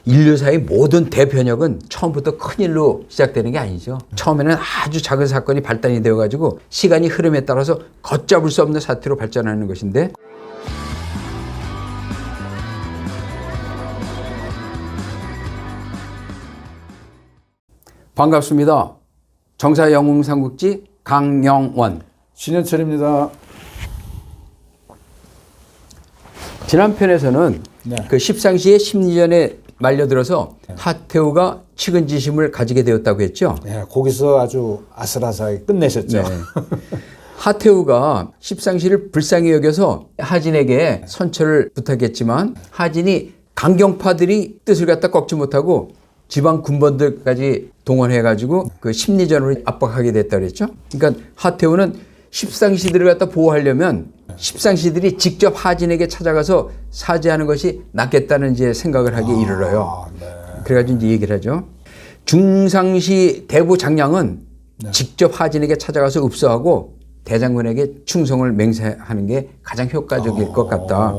인류사의 모든 대변혁은 처음부터 큰일로 시작되는 게 아니죠. 처음에는 아주 작은 사건이 발단이 되어가지고 시간이 흐름에 따라서 걷잡을 수 없는 사태로 발전하는 것인데, 반갑습니다. 정사영웅삼국지 강영원. 신현철입니다. 지난 편에서는 네. 그 십상시의 심리전에 말려들어서 하태우가 측은지심을 가지게 되었다고 했죠. 네, 거기서 아주 아슬아슬하게 끝내셨죠. 네. 하태우가 십상시를 불쌍히 여겨서 하진에게 선처를 부탁했지만 하진이 강경파들이 뜻을 갖다 꺾지 못하고 지방 군번들까지 동원해가지고 그 심리전으로 압박하게 됐다 그랬죠. 그러니까 하태우는 십상시들을 갖다 보호하려면 십상시들이 직접 하진에게 찾아가서 사죄하는 것이 낫겠다는 이제 생각을 하기에 이르러요. 네. 그래가지고 이제 얘기를 하죠. 중상시 대부 장량은 직접 하진에게 찾아가서 읍소하고 대장군에게 충성을 맹세하는 게 가장 효과적일 것 같다.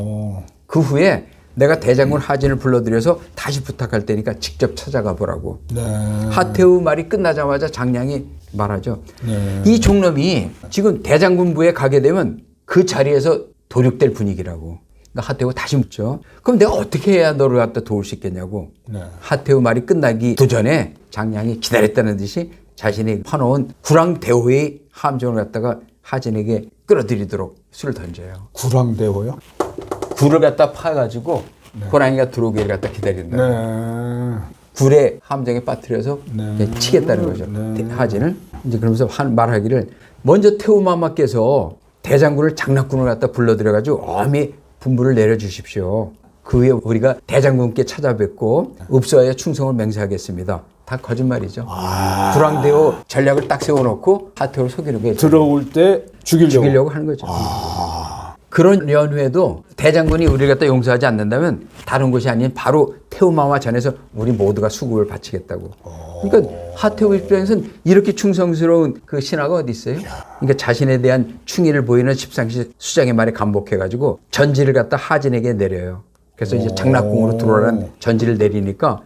그 후에 내가 대장군 하진을 불러들여서 다시 부탁할 테니까 직접 찾아가 보라고. 네. 하태우 말이 끝나자마자 장량이 말하죠. 네. 이 종놈이 지금 대장군부에 가게 되면 그 자리에서 도륙될 분위기라고. 그러니까 하태우가 다시 묻죠. 그럼 내가 어떻게 해야 너를 갖다 도울 수 있겠냐고. 네. 하태우 말이 끝나기 도전에 장량이 기다렸다는 듯이 자신이 퍼놓은 구랑대호의 함정을 갖다가 하진에게 끌어들이도록 수를 던져요. 구랑대호요? 굴을 갖다 파가지고 호랑이가 들어오기를 갖다 기다린다. 네. 굴에 함정에 빠뜨려서 네. 치겠다는 거죠. 네. 하진을. 이제 그러면서 말하기를 먼저 태우마마께서 대장군을 장락군을 갖다 불러들여가지고 엄히 분부를 내려주십시오. 그 후에 우리가 대장군께 찾아뵙고 읍소하여 충성을 맹세하겠습니다. 다 거짓말이죠. 구랑대호 전략을 딱 세워놓고 하태우를 속이려고 했죠. 들어올 때 죽이려고 하는 거죠. 그런 연후에도 대장군이 우리를 갖다 용서하지 않는다면 다른 곳이 아닌 바로 태우마마 전에서 우리 모두가 수급을 바치겠다고. 그러니까 하태우 입장에서는 이렇게 충성스러운 그 신하가 어디 있어요? 그러니까 자신에 대한 충의를 보이는 십상시 수장의 말에 감복해가지고 전지를 갖다 하진에게 내려요. 그래서 이제 장락궁으로 들어오라는 전지를 내리니까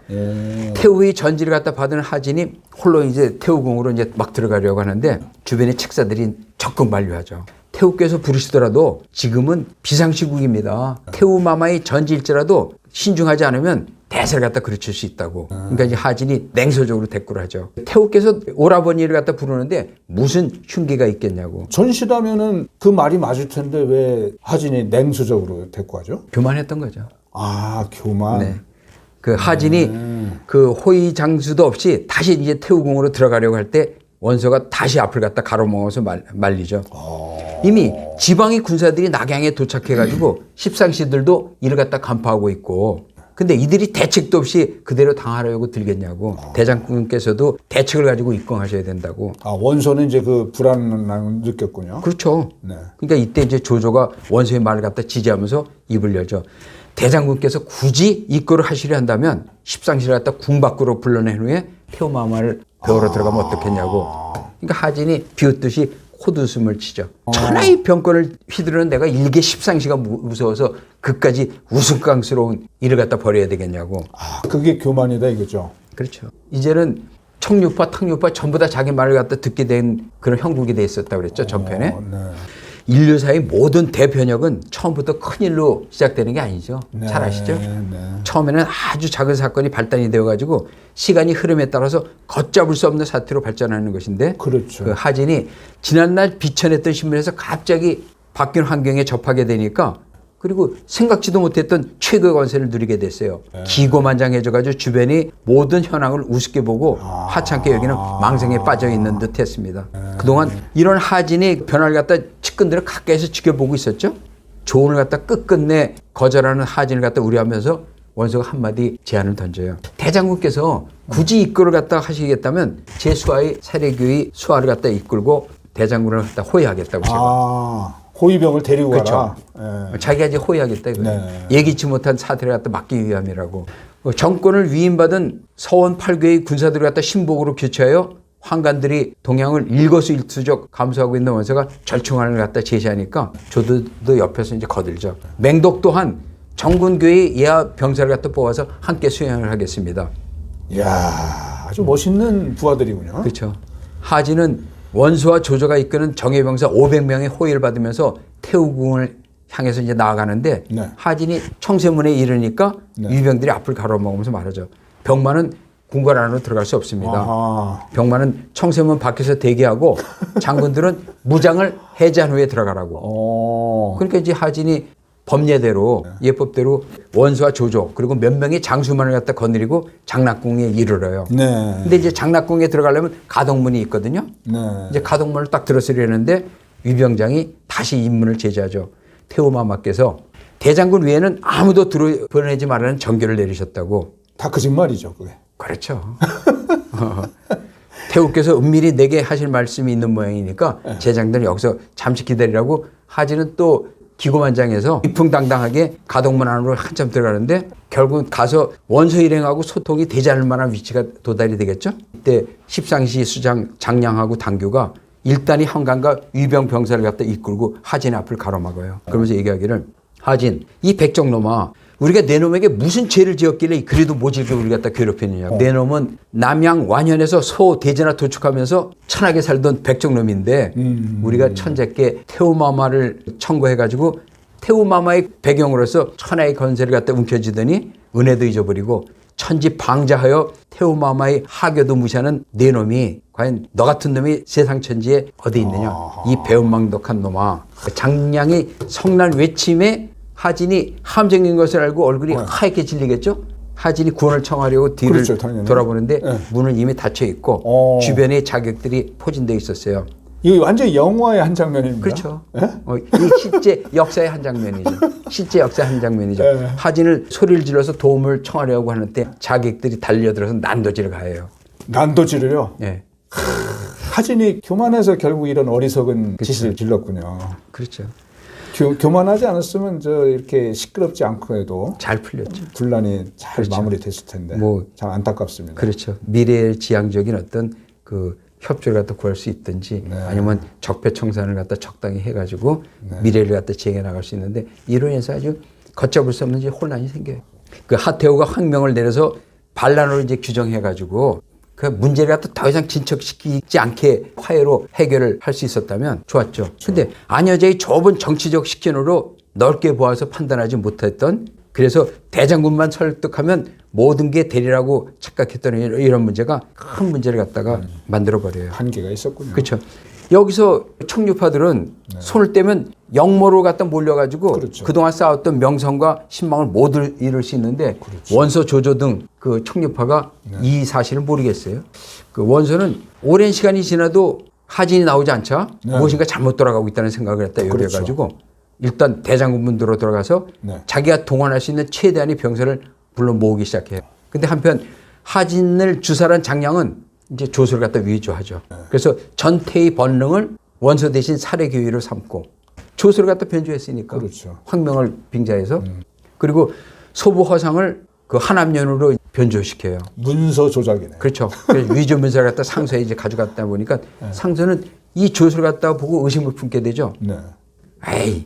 태우의 전지를 갖다 받은 하진이 홀로 이제 태우궁으로 이제 막 들어가려고 하는데 주변의 책사들이 적극 만류하죠. 태우께서 부르시더라도 지금은 비상시국입니다. 태우마마의 전지일지라도 신중하지 않으면 대세를 갖다 그르칠 수 있다고. 그러니까 이제 하진이 냉소적으로 대꾸를 하죠. 태우께서 오라버니를 갖다 부르는데 무슨 흉기가 있겠냐고. 전시라면은 그 말이 맞을 텐데 왜 하진이 냉수적으로 대꾸하죠? 교만했던 거죠. 아, 교만. 네. 그 하진이 그 호의 장수도 없이 다시 이제 태우궁으로 들어가려고 할 때 원소가 다시 앞을 갖다 가로막아서 말리죠. 이미 지방의 군사들이 낙양에 도착해가지고 십상시들도 이를 갖다 간파하고 있고, 근데 이들이 대책도 없이 그대로 당하려고 들겠냐고. 대장군께서도 대책을 가지고 입궁하셔야 된다고. 아, 원소는 이제 그 불안을 느꼈군요. 그렇죠. 네. 그러니까 이때 이제 조조가 원소의 말을 갖다 지지하면서 입을 열죠. 대장군께서 굳이 입고를 하시려 한다면 십상시를 갖다 궁 밖으로 불러낸 후에 태우마마를 배우러 들어가면 어떻겠냐고. 그러니까 하진이 비웃듯이 콧웃음을 치죠. 천하의 병권을 휘두르는 내가 일개 십상시가 무서워서 그까지 우스꽝스러운 일을 갖다 벌여야 되겠냐고. 아, 그게 교만이다 이거죠. 그렇죠. 이제는 청류파, 탕류파 전부 다 자기 말을 갖다 듣게 된 그런 형국이 돼 있었다고 그랬죠. 전편에. 네. 인류사의 모든 대변혁은 처음부터 큰일로 시작되는 게 아니죠. 네. 잘 아시죠? 네. 처음에는 아주 작은 사건이 발단이 되어가지고 시간이 흐름에 따라서 걷잡을 수 없는 사태로 발전하는 것인데, 그렇죠. 그 하진이 지난날 비천했던 신문에서 갑자기 바뀐 환경에 접하게 되니까, 그리고 생각지도 못했던 최고의 권세를 누리게 됐어요. 기고만장해져가지고 주변이 모든 현황을 우습게 보고 하찮게 여기는 망상에 빠져 있는 듯 했습니다. 그동안 이런 하진이 변화를 갖다 측근들을 가까이서 지켜보고 있었죠. 조언을 갖다 끝끝내 거절하는 하진을 갖다 우려하면서 원소가 한마디 제안을 던져요. 대장군께서 굳이 입고를 갖다 하시겠다면 제 수하의 사례교의 수하를 갖다 이끌고 대장군을 갖다 호위하겠다고 제가. 아, 호위병을 데리고 그렇죠. 가라. 네. 자기가 이제 호위하겠다 이거예요. 네. 예기치 못한 사태를 갖다 막기 위함이라고. 정권을 위임받은 서원 8괴의 군사들을 갖다 신복으로 교체하여 환관들이 동향을 일거수일투족 감수하고 있는 원서가 절충안을 갖다 제시하니까 조도도 옆에서 이제 거들죠. 맹독 또한 정군교의 이하 병사를 갖다 뽑아서 함께 수행을 하겠습니다. 이야, 아주 멋있는 부하들이군요. 그렇죠. 하진은 원소와 조조가 이끄는 정예병사 500명의 호위를 받으면서 태우궁을 향해서 이제 나아가는데 네. 하진이 청세문에 이르니까 네. 유병들이 앞을 가로막으면서 말하죠. 병마는 궁궐 안으로 들어갈 수 없습니다. 아하. 병마는 청세문 밖에서 대기하고 장군들은 무장을 해제한 후에 들어가라고. 그러니까 이제 하진이 법례대로 예법대로 원수와 조조 그리고 몇 명의 장수만을 갖다 거느리고 장락궁에 이르러요. 네. 근데 이제 장락궁에 들어가려면 가동문이 있거든요. 네. 이제 가동문을 딱 들어서려는데 유병장이 다시 임문을 제지하죠. 태우마마께서 대장군 외에는 아무도 들어보내지 말라는 정결을 내리셨다고. 다 거짓말이죠, 그게. 그렇죠. 태우께서 은밀히 내게 하실 말씀이 있는 모양이니까 제장들은 여기서 잠시 기다리라고. 하진은 또 기고만장해서 위풍당당하게 가동문 안으로 한참 들어가는데 결국 가서 원소 일행하고 소통이 되지 않을 만한 위치가 도달이 되겠죠. 이때 십상시 수장 장량하고 당규가 일단이 한강과 위병 병사를 갖다 이끌고 하진의 앞을 가로막아요. 그러면서 얘기하기를 하진 이 백정놈아 우리가 내 놈에게 무슨 죄를 지었길래 그래도 모질게 우리 갖다 괴롭혔느냐. 내 놈은 남양 완현에서 소 대제나 도축하면서 천하게 살던 백정놈인데 우리가 천재께 태우마마를 청구해가지고 태우마마의 배경으로서 천하의 건세를 갖다 움켜쥐더니 은혜도 잊어버리고 천지 방자하여 태우마마의 하교도 무시하는 내 놈이 과연 너 같은 놈이 세상 천지에 어디 있느냐. 이 배은망덕한 놈아. 장량이 성난 외침에 하진이 함정인 것을 알고 얼굴이 하얗게 질리겠죠. 하진이 구원을 청하려고 뒤를 그렇죠, 당연히. 돌아보는데 네. 문은 이미 닫혀 있고 주변에 자객들이 포진되어 있었어요. 이게 완전 영화의 한 장면입니다. 그렇죠. 예? 이 실제 역사의 한 장면이죠. 실제 역사의 한 장면이죠. 네. 하진을 소리를 질러서 도움을 청하려고 하는데 자객들이 달려들어서 난도질을 가해요. 난도질을요. 예. 하진이 교만해서 결국 이런 어리석은 짓을 질렀군요. 그렇죠. 교만하지 않았으면 저 이렇게 시끄럽지 않고 해도 잘 풀렸죠. 분란이 잘 그렇죠. 마무리됐을 텐데 뭐, 참 안타깝습니다. 그렇죠. 미래지향적인 어떤 그 협조를 갖다 구할 수 있든지 아니면 적폐청산을 갖다 적당히 해가지고 미래를 갖다 지행해 나갈 수 있는데 이로 인해서 아주 걷잡을 수 없는 이제 혼란이 생겨요. 그 하태우가 황명을 내려서 반란으로 이제 규정해가지고 그 문제를 갖다 더 이상 진척시키지 않게 화해로 해결을 할 수 있었다면 좋았죠. 근데 안여자의 좁은 정치적 식견으로 넓게 보아서 판단하지 못했던 그래서 대장군만 설득하면 모든 게 되리라고 착각했던 이런 문제가 큰 문제를 갖다가 만들어버려요. 한계가 있었군요. 그렇죠. 여기서 청류파들은 손을 떼면 영모로 갖다 몰려가지고 그렇죠. 그동안 쌓았던 명성과 신망을 모두 잃을 수 있는데 원소 조조 등 그 청류파가 이 사실을 모르겠어요. 그 원소는 오랜 시간이 지나도 하진이 나오지 않자 무엇인가 잘못 돌아가고 있다는 생각을 갖다 요리해가지고 일단 대장군문으로 들어가서 자기가 동원할 수 있는 최대한의 병사를 불러 모으기 시작해요. 근데 한편 하진을 주살한 장량은 이제 조소를 갖다 위조하죠. 그래서 전태의 번능을 원소 대신 살해 교위로 삼고 조소를 갖다 변조했으니까 그렇죠. 황명을 빙자해서 그리고 소부 허상을 그 한압연으로 변조시켜요. 문서 조작이네. 그렇죠. 그래서 위조 문서를 갖다 상소에 이제 가져갔다 보니까 상소는 이 조소를 갖다 보고 의심을 품게 되죠. 네. 에이,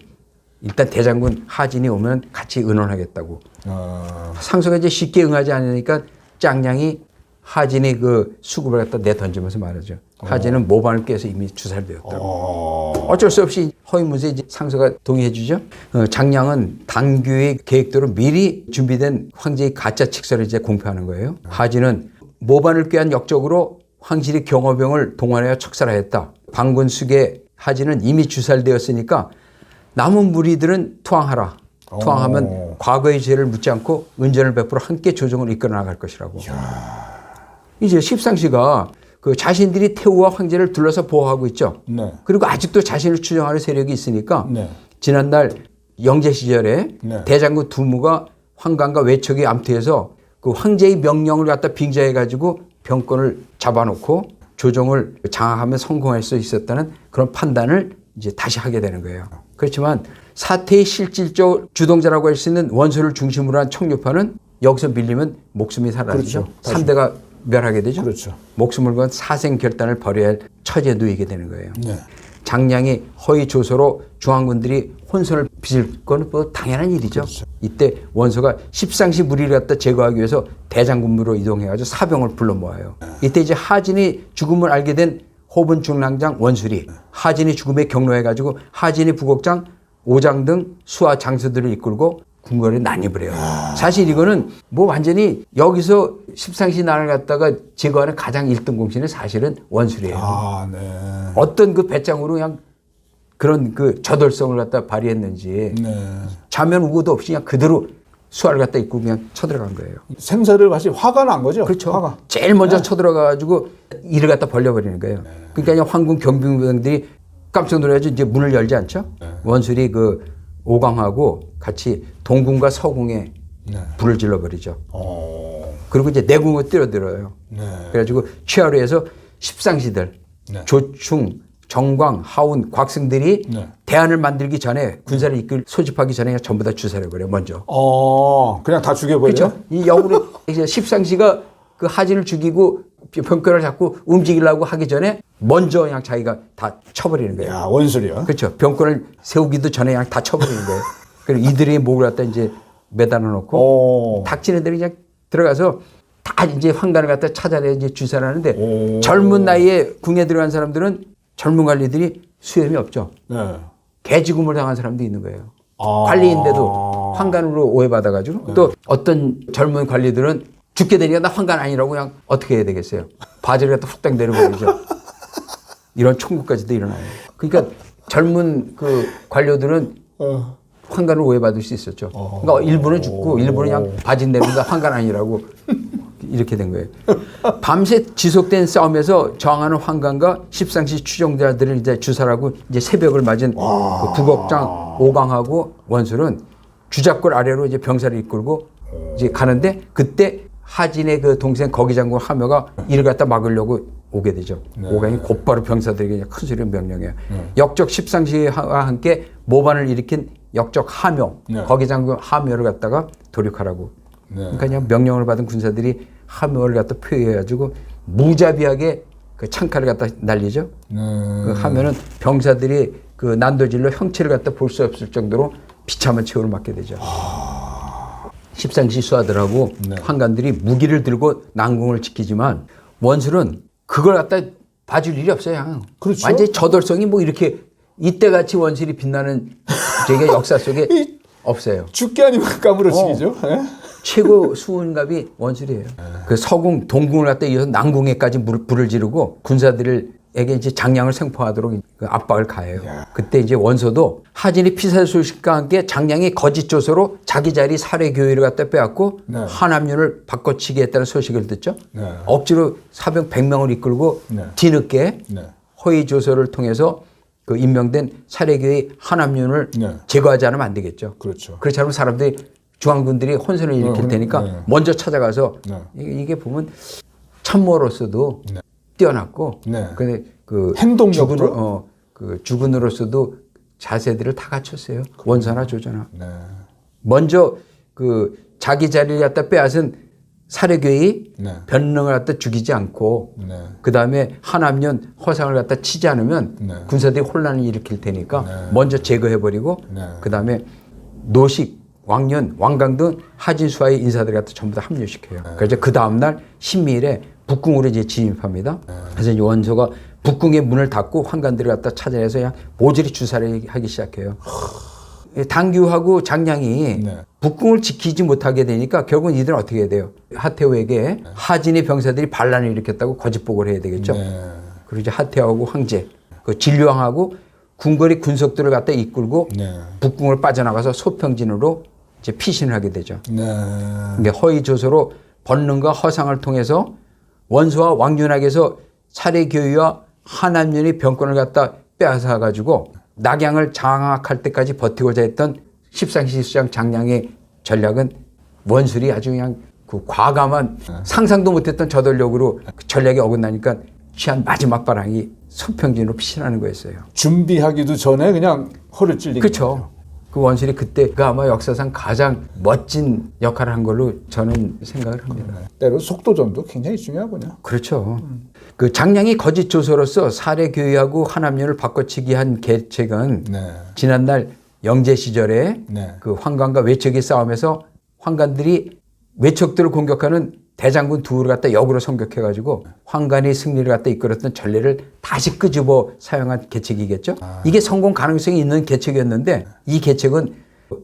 일단 대장군 하진이 오면 같이 의논하겠다고. 상소가 이제 쉽게 응하지 않으니까 짱량이 하진이 그 수급을 갖다 내던지면서 말하죠. 하진은 모반을 깨서 이미 주살되었다고. 어쩔 수 없이 허위문서에 이제 상소가 동의해 주죠. 장량은 당규의 계획대로 미리 준비된 황제의 가짜 칙서를 이제 공표하는 거예요. 하진은 모반을 꾀한 역적으로 황실이 경호병을 동원하여 척살하였다. 방군숙의 하진은 이미 주살되었으니까 남은 무리들은 투항하라. 투항하면 과거의 죄를 묻지 않고 은전을 베풀어 함께 조정을 이끌어 나갈 것이라고. 이제 십상시가 그 자신들이 태우와 황제를 둘러서 보호하고 있죠. 네. 그리고 아직도 자신을 추종하는 세력이 있으니까 지난날 영제 시절에 대장군 두무가 황강과 외척의 암투에서 그 황제의 명령을 갖다 빙자해가지고 병권을 잡아놓고 조정을 장악하면 성공할 수 있었다는 그런 판단을 이제 다시 하게 되는 거예요. 그렇지만 사태의 실질적 주동자라고 할 수 있는 원소를 중심으로 한 청류파는 여기서 밀리면 목숨이 사라지죠. 그렇죠. 3대가 멸하게 되죠. 그렇죠. 목숨을 건 사생 결단을 벌여야 할 처지에 놓이게 되는 거예요. 네. 장량이 허위 조서로 중앙군들이 혼선을 빚을 건 뭐 당연한 일이죠. 그렇죠. 이때 원소가 십상시 무리를 갖다 제거하기 위해서 대장군부로 이동해가지고 사병을 불러 모아요. 이때 이제 하진이 죽음을 알게 된 호분 중랑장 원술이 하진이 죽음에 경로해가지고 하진이 부곡장, 오장 등 수하 장수들을 이끌고 궁궐에 난입을 해요. 사실 이거는 뭐 완전히 여기서 십상시 난을 갖다가 제거하는 가장 1등 공신은 사실은 원술이에요. 아, 네. 어떤 그 배짱으로 그냥 그런 그 저돌성을 갖다 발휘했는지 네. 좌면 우고도 없이 그냥 그대로 수하를 갖다 입고 그냥 쳐들어간 거예요. 생사를 다시 화가 난 거죠? 그렇죠. 화가. 제일 먼저 쳐들어가가지고 이를 갖다 벌려버리는 거예요. 그러니까 그냥 황군 경비병들이 깜짝 놀라가지고 이제 문을 열지 않죠. 원술이 그 오광하고 같이 동궁과 서궁에 불을 질러버리죠. 그리고 이제 내궁을 뛰어들어요. 그래가지고 취하루에서 십상시들, 조충, 정광, 하운, 곽승들이 대안을 만들기 전에 군사를 이끌 소집하기 전에 전부 다 주사해버려요. 먼저. 그냥 다 죽여버려요? 그렇죠. 이 역으로 이제 십상시가 그 하진을 죽이고 병권을 잡고 움직이려고 하기 전에 먼저 그냥 자기가 다 쳐버리는 거예요. 야, 원술이요? 그렇죠. 병권을 세우기도 전에 그냥 다 쳐버리는 거예요. 그리고 이들이 목을 갖다 이제 매달아 놓고 닥치는 대로 그냥 들어가서 다 이제 황관을 갖다 찾아내 이제 주사를 하는데 젊은 나이에 궁에 들어간 사람들은 젊은 관리들이 수염이 없죠. 네. 개죽음을 당한 사람도 있는 거예요. 관리인데도 황관으로 오해받아가지고 또 어떤 젊은 관리들은 죽게 되니까 나 황관 아니라고 그냥 어떻게 해야 되겠어요. 바지를 갖다 훅딱 내려버리죠. 이런 총국까지도 일어나요. 그러니까 젊은 그 관료들은 황관을 오해받을 수 있었죠. 그러니까 일부는 죽고 일부는 그냥 바지 내리니까 황관 아니라고 이렇게 된 거예요. 밤새 지속된 싸움에서 저항하는 황관과 십상시 추종자들을 이제 주사라고 이제 새벽을 맞은 그 부곡장 오광하고 원술은 주작골 아래로 이제 병사를 이끌고 이제 가는데 그때 하진의 그 동생 거기장군 하묘가 이를 갖다 막으려고 오게 되죠. 오광이 곧바로 병사들에게 그냥 큰 소리로 명령해요. 역적 십상시와 함께 모반을 일으킨 역적 하묘, 거기장군 하묘를 갖다가 돌격하라고. 그러니까 그냥 명령을 받은 군사들이 하묘를 갖다 표해가지고 무자비하게 그 창칼을 갖다 날리죠. 그 하면은 병사들이 그 난도질로 형체를 갖다 볼 수 없을 정도로 비참한 최후를 맞게 되죠. 십상시 수하들하고 황관들이 무기를 들고 난궁을 지키지만 원술은 그걸 갖다 봐줄 일이 없어요. 그렇죠. 완전히 저돌성이 뭐 이렇게 이때같이 원술이 빛나는 저게 역사 속에 없어요. 죽게 아니면 까무러치기죠. 최고 수훈갑이 원술이에요. 그 서궁, 동궁을 갖다 이어서 난궁에까지 불을 지르고 군사들에게 이제 장량을 생포하도록 그 압박을 가해요. 그때 이제 원소도 하진이 피살 소식과 함께 장량이 거짓 조서로 자기 자리 살해 교위를 갖다 빼앗고 한압륜을 바꿔치기 했다는 소식을 듣죠. 억지로 사병 100명을 이끌고 뒤늦게 허위 조서를 통해서 그 임명된 살해교의 한압륜을 제거하지 않으면 안 되겠죠. 그렇죠. 그렇지 않으면 사람들이 중앙군들이 혼선을 일으킬 테니까 먼저 찾아가서 이게 보면 참모로서도 뛰어났고 근데 그 행동력도 그 주군으로서도 자세들을 다 갖췄어요. 원사나 조전하. 먼저 그 자기 자리를 갖다 빼앗은 살해교의 변능을 갖다 죽이지 않고 그 다음에 한압련 허상을 갖다 치지 않으면 군사들이 혼란을 일으킬 테니까 먼저 제거해버리고 그 다음에 노식, 왕년, 왕강 등 하진수하의 인사들 갖다 전부 다 합류시켜요. 그래서 그 다음날 신미일에 북궁으로 이제 진입합니다. 그래서 이제 원소가 북궁의 문을 닫고 환관들을 갖다 찾아내서 그냥 모조리 주사를 하기 시작해요. 당규하고 장량이 북궁을 지키지 못하게 되니까 결국은 이들은 어떻게 해야 돼요? 하태우에게 하진의 병사들이 반란을 일으켰다고 거짓 보고를 해야 되겠죠. 그리고 이제 하태우하고 황제, 그 진류왕하고 궁궐의 군속들을 갖다 이끌고 북궁을 빠져나가서 소평진으로 이제 피신을 하게 되죠. 그러니까 허위 조서로 번능과 허상을 통해서 원소와 왕윤학에서 살해 교위와 한압련의 병권을 갖다 빼앗아 가지고 낙양을 장악할 때까지 버티고자 했던 십상시 수장 장량의 전략은 원술이 아주 그냥 그 과감한 상상도 못했던 저돌력으로 그 전략에 어긋나니까 취한 마지막 바람이 소평진으로 피신하는 거였어요. 준비하기도 전에 그냥 허를 찔리는 그렇죠. 그 원술이 그때가 아마 역사상 가장 멋진 역할을 한 걸로 저는 생각을 합니다. 때로 속도전도 굉장히 중요하군요. 그렇죠. 그 장량이 거짓 조서로서 사례 교의하고 한합류를 바꿔치기 한 계책은 네. 지난날 영제 시절에 네. 그 환관과 외척의 싸움에서 환관들이 외척들을 공격하는 대장군 두를 갖다 역으로 성격해가지고 환관이 승리를 갖다 이끌었던 전례를 다시 끄집어 사용한 계책이겠죠. 이게 성공 가능성이 있는 계책이었는데 이 계책은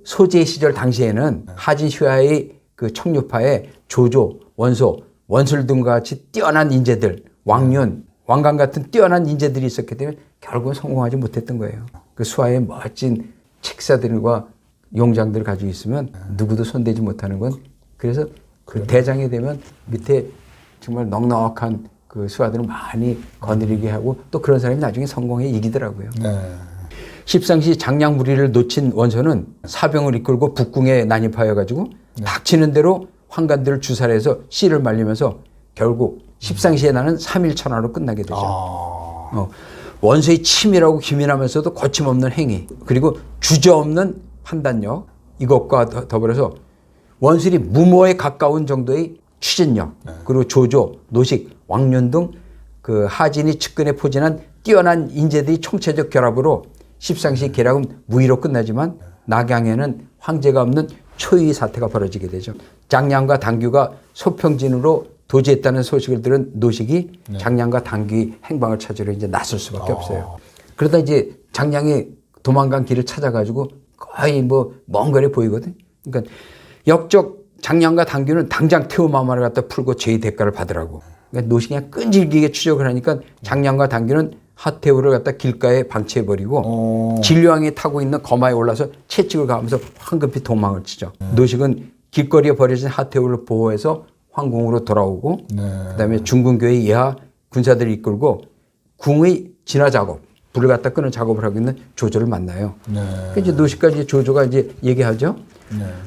소제 시절 당시에는 하진 휘하의 그 청류파의 조조, 원소, 원술 등과 같이 뛰어난 인재들, 왕륜, 왕관 같은 뛰어난 인재들이 있었기 때문에 결국은 성공하지 못했던 거예요. 그 수하의 멋진 책사들과 용장들을 가지고 있으면 누구도 손대지 못하는 건 그래서 그 대장이 되면 밑에 정말 넉넉한 그 수하들을 많이 거느리게 하고 또 그런 사람이 나중에 성공해 이기더라고요. 네. 십상시 장량 무리를 놓친 원소는 사병을 이끌고 북궁에 난입하여 가지고 닥치는 대로 환관들을 주살해서 씨를 말리면서 결국 십상시에 나는 3일 천하로 끝나게 되죠. 원소의 치밀하고 기민하면서도 거침없는 행위 그리고 주저없는 판단력 이것과 더불어서 원술이 무모에 가까운 정도의 추진력 그리고 조조, 노식, 왕륜 등 그 하진이 측근에 포진한 뛰어난 인재들이 총체적 결합으로 십상시 계략은 무의로 끝나지만 낙양에는 황제가 없는 초유의 사태가 벌어지게 되죠. 장량과 당규가 소평진으로 도지했다는 소식을 들은 노식이 장량과 당규의 행방을 찾으러 이제 나설 수밖에 없어요. 그러다 이제 장량이 도망간 길을 찾아가지고 거의 뭐 먼 거리 보이거든. 그러니까 역적 장량과 당규는 당장 태우마마를 갖다 풀고 죄의 대가를 받으라고. 그러니까 노식이 그냥 끈질기게 추적을 하니까 장량과 당규는 하태우를 갖다 길가에 방치해버리고 진료왕이 타고 있는 거마에 올라서 채찍을 가하면서 황급히 도망을 치죠. 노식은 길거리에 버려진 하태우를 보호해서 황궁으로 돌아오고 그다음에 중궁교의 예하 군사들을 이끌고 궁의 진화 작업, 불을 갖다 끄는 작업을 하고 있는 조조를 만나요. 그러니까 이제 노식까지 조조가 이제 얘기하죠.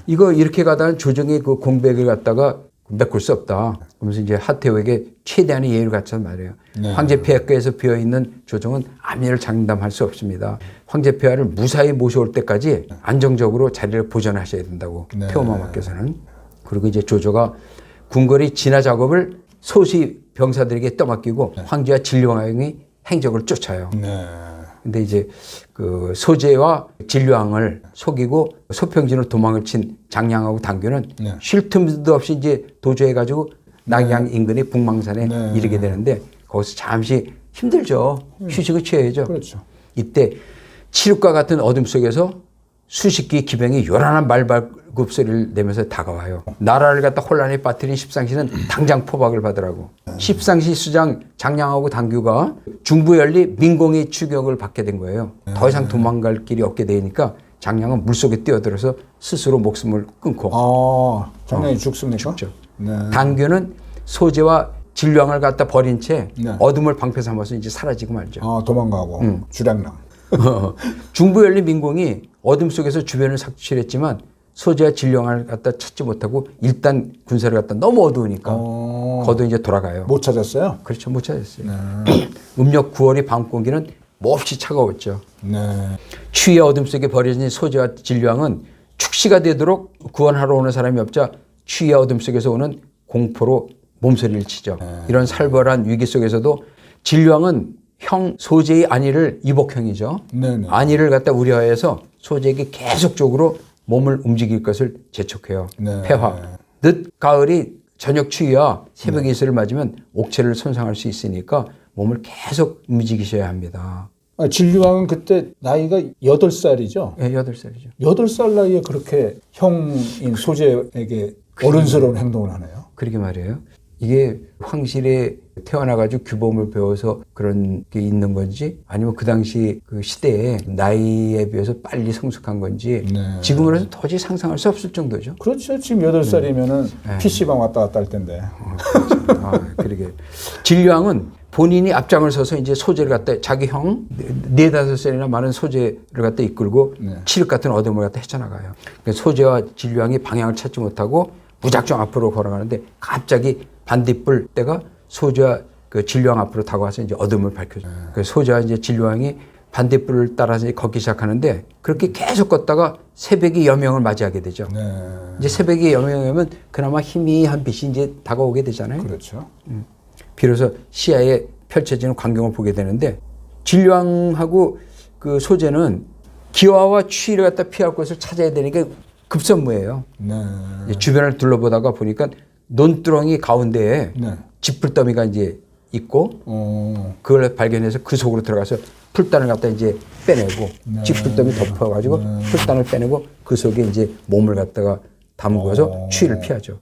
이거 이렇게 가다가 조정의 그 공백을 갖다가 메꿀 수 없다. 그러면서 이제 하태우에게 최대한의 예의를 갖춰서 말해요. 황제 폐하께에서 비어 있는 조정은 암의를 장담할 수 없습니다. 황제 폐하를 무사히 모셔올 때까지 안정적으로 자리를 보존하셔야 된다고 태우마마께서는. 그리고 이제 조조가 궁궐의 진화 작업을 소시 병사들에게 떠맡기고 황제와 진료왕의 행적을 쫓아요. 근데 이제 그 소제와 진료왕을 속이고 소평진으로 도망을 친 장량하고 당규는 쉴 틈도 없이 이제 도주해가지고 낙양 인근의 북망산에 이르게 되는데 거기서 잠시 힘들죠. 휴식을 취해야죠. 그렇죠. 이때 칠흑과 같은 어둠 속에서 수십 개의 기병이 요란한 말발굽 소리를 내면서 다가와요. 나라를 갖다 혼란에 빠뜨린 십상시는 당장 포박을 받으라고. 십상시 수장 장량하고 당규가 중부연리 민공의 추격을 받게 된 거예요. 더 이상 도망갈 길이 없게 되니까 장량은 물속에 뛰어들어서 스스로 목숨을 끊고. 장량이 죽습니까? 죽죠. 당규는 소제와 진료왕을 갖다 버린 채 어둠을 방패 삼아서 이제 사라지고 말죠. 도망가고 주량랑. 중부연리 민공이 어둠 속에서 주변을 삭출했지만 소제와 진료왕을 갖다 찾지 못하고 일단 군사를 갖다 너무 어두우니까 거두 이제 돌아가요. 못 찾았어요? 그렇죠. 못 찾았어요. 음력 9월의 밤 공기는 몹시 차가웠죠. 추위의 어둠 속에 버려진 소제와 진료왕은 축시가 되도록 구원하러 오는 사람이 없자 추위의 어둠 속에서 오는 공포로 몸소리를 치죠. 이런 살벌한 위기 속에서도 진료왕은 형 소제의 안위를 이복형이죠. 안위를 갖다 우려해서 소제에게 계속적으로 몸을 움직일 것을 재촉해요. 폐화. 늦 가을이 저녁 추위와 새벽 이슬을 맞으면 옥체를 손상할 수 있으니까 몸을 계속 움직이셔야 합니다. 진료왕은 그때 나이가 8살이죠? 네, 8살이죠. 8살 나이에 그렇게 형인 소제에게 어른스러운 행동을 하네요. 그러게 말이에요. 이게 황실에 태어나가지고 규범을 배워서 그런 게 있는 건지 아니면 그 당시 그 시대에 나이에 비해서 빨리 성숙한 건지 지금으로 해서 도저히 상상할 수 없을 정도죠. 그렇죠. 지금 8살이면은 PC방 왔다 갔다 할 텐데. 그렇죠. 그러게. 진료왕은 본인이 앞장을 서서 이제 소제를 갖다 자기 형 4-5살이나 많은 소제를 갖다 이끌고 칠흑 같은 어둠을 갖다 헤쳐나가요. 그러니까 소제와 진료왕이 방향을 찾지 못하고 무작정 앞으로 걸어가는데 갑자기 반딧불 때가 소제와 그 진료왕 앞으로 다가와서 이제 어둠을 밝혀줘. 그 소제와 이제 진료왕이 반딧불을 따라서 걷기 시작하는데 그렇게 계속 걷다가 새벽이 여명을 맞이하게 되죠. 네. 이제 새벽이 여명하면 그나마 희미한 빛이 이제 다가오게 되잖아요. 그렇죠. 비로소 시야에 펼쳐지는 광경을 보게 되는데 진료왕하고 그 소재는 기와와 추위를 갖다 피할 곳을 찾아야 되니까 급선무예요. 네. 이제 주변을 둘러보다가 보니까 논두렁이 가운데에 네. 지풀더미가 이제 있고 그걸 발견해서 그 속으로 들어가서 풀단을 갖다 이제 빼내고 지풀더미 덮어가지고 풀단을 빼내고 그 속에 이제 몸을 갖다가 담궈서 추위를 피하죠.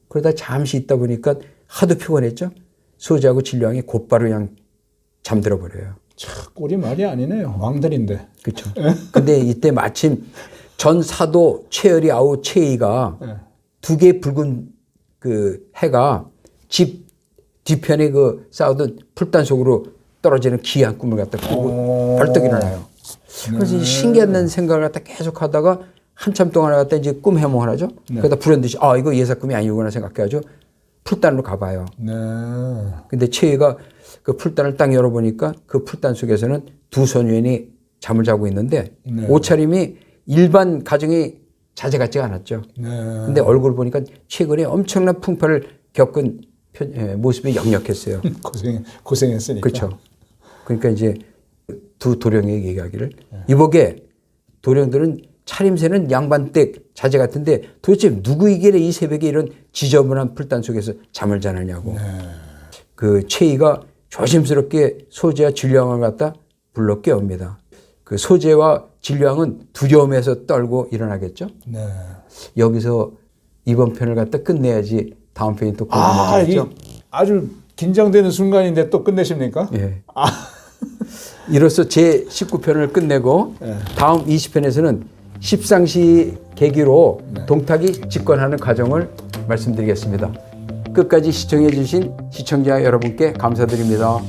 그러다 잠시 있다 보니까 하도 피곤했죠. 소재하고 진료왕이 곧바로 그냥 잠들어 버려요. 참 꼴이 말이 아니네요. 왕들인데. 그렇죠. 근데 이때 마침 전 사도 최열이 아우 최이가 네. 두 개의 붉은 그 해가 집 뒤편에 그 쌓아둔 풀단 속으로 떨어지는 기이한 꿈을 갖다 꾸고 벌떡 일어나요. 그래서 이 신기한 생각을 갖다 계속 하다가 한참 동안 갖다 이제 꿈 해몽을 하죠. 그러다 불현듯이 아 이거 예사꿈이 아니구나 생각해가지고 풀단으로 가봐요. 네. 근데 최희가 그 풀단을 딱 열어보니까 그 풀단 속에서는 두 소년이 잠을 자고 있는데 네. 옷차림이 일반 가정이 자제 같지가 않았죠. 네. 근데 얼굴 보니까 최근에 엄청난 풍파를 겪은 모습이 역력했어요. 고생했으니까. 그렇죠. 그러니까 이제 두 도령에게 얘기하기를 이보게 도령들은 차림새는 양반댁 자제 같은데 도대체 누구이길래 이 새벽에 이런 지저분한 풀단 속에서 잠을 자느냐고. 그 최희가 조심스럽게 소재와 진료왕을 갖다 불러 깨웁니다. 그 소재와 진료왕은 두려움에서 떨고 일어나겠죠. 네. 여기서 이번 편을 갖다 끝내야지 다음 편이 또 아, 이 궁금해지겠죠. 아주 긴장되는 순간인데 또 끝내십니까? 예. 이로써 제 19편을 끝내고 다음 20편에서는 십상시 계기로 동탁이 집권하는 과정을 말씀드리겠습니다. 끝까지 시청해 주신 시청자 여러분께 감사드립니다.